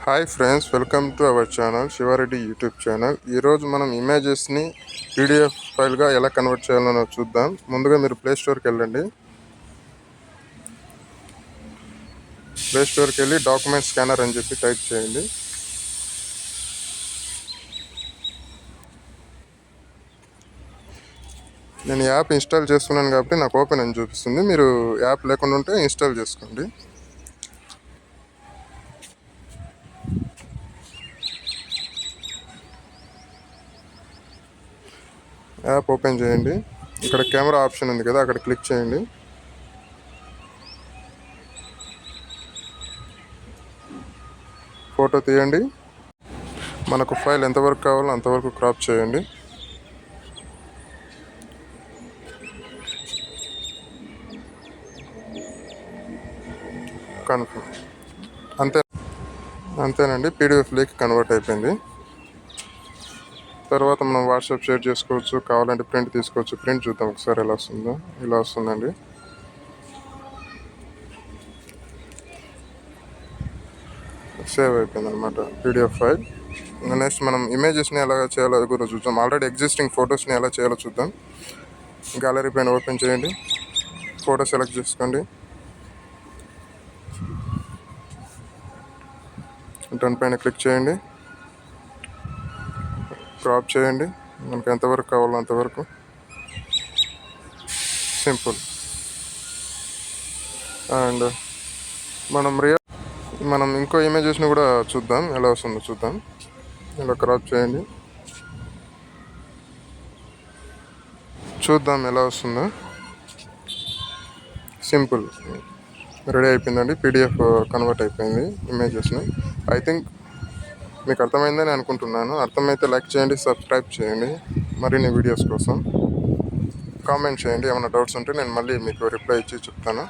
Hi friends, welcome to our channel Shiva Reddy YouTube channel. ఈరోజు మనం ఇమేజెస్ని PDF ఫైల్గా ఎలా కన్వర్ట్ చేయాలో చూద్దాం. ముందుగా మీరు ప్లే స్టోర్కి వెళ్ళండి. ప్లే స్టోర్కి వెళ్ళి డాక్యుమెంట్ స్కానర్ అని చెప్పి టైప్ చేయండి. నేను యాప్ ఇన్స్టాల్ చేసుకున్నాను కాబట్టి నాకు ఓపెన్ అని చూపిస్తుంది. మీరు యాప్ లేకుండా ఉంటే ఇన్స్టాల్ చేసుకోండి. యాప్ ఓపెన్ చేయండి. ఇక్కడ కెమెరా ఆప్షన్ ఉంది కదా, అక్కడ క్లిక్ చేయండి. ఫోటో తీయండి. మనకు ఫైల్ ఎంతవరకు కావాలో అంతవరకు క్రాప్ చేయండి. కన్ఫర్మ్. అంతేనండి, పీడిఎఫ్లోకి కన్వర్ట్ అయిపోయింది. తర్వాత మనం వాట్సాప్ షేర్ చేసుకోవచ్చు, కావాలంటే ప్రింట్ తీసుకోవచ్చు. ప్రింట్ చూద్దాం ఒకసారి ఎలా వస్తుందో. ఇలా వస్తుందండి. సేవ్ అయిపోయింది అనమాట పీడిఎఫ్ ఫైల్. నెక్స్ట్ మనం ఇమేజెస్ని ఎలా చేయాలో అది కూడా చూద్దాం. ఆల్రెడీ ఎగ్జిస్టింగ్ ఫొటోస్ని ఎలా చేయాలో చూద్దాం. గ్యాలరీ పైన ఓపెన్ చేయండి. ఫోటో సెలెక్ట్ చేసుకోండి. డన్ పైన క్లిక్ చేయండి. క్రాప్ చేయండి. మనకు ఎంతవరకు కావాలో అంతవరకు. సింపుల్. అండ్ మనం ఇంకో ఇమేజెస్ని కూడా చూద్దాం, ఎలా వస్తుందో చూద్దాం. ఇలా క్రాప్ చేయండి. చూద్దాం ఎలా వస్తుందో. సింపుల్, రెడీ అయిపోయిందండి. పీడిఎఫ్ కన్వర్ట్ అయిపోయింది ఇమేజెస్ని. ఐ థింక్ మీకు అర్థమైందని అనుకుంటున్నాను. అర్థమైతే లైక్ చేయండి, సబ్స్క్రైబ్ చేయండి. మరిన్ని వీడియోస్ కోసం కామెంట్ చేయండి. ఏమైనా డౌట్స్ ఉంటే నేను మళ్ళీ మీకు రిప్లై ఇచ్చి చెప్తాను.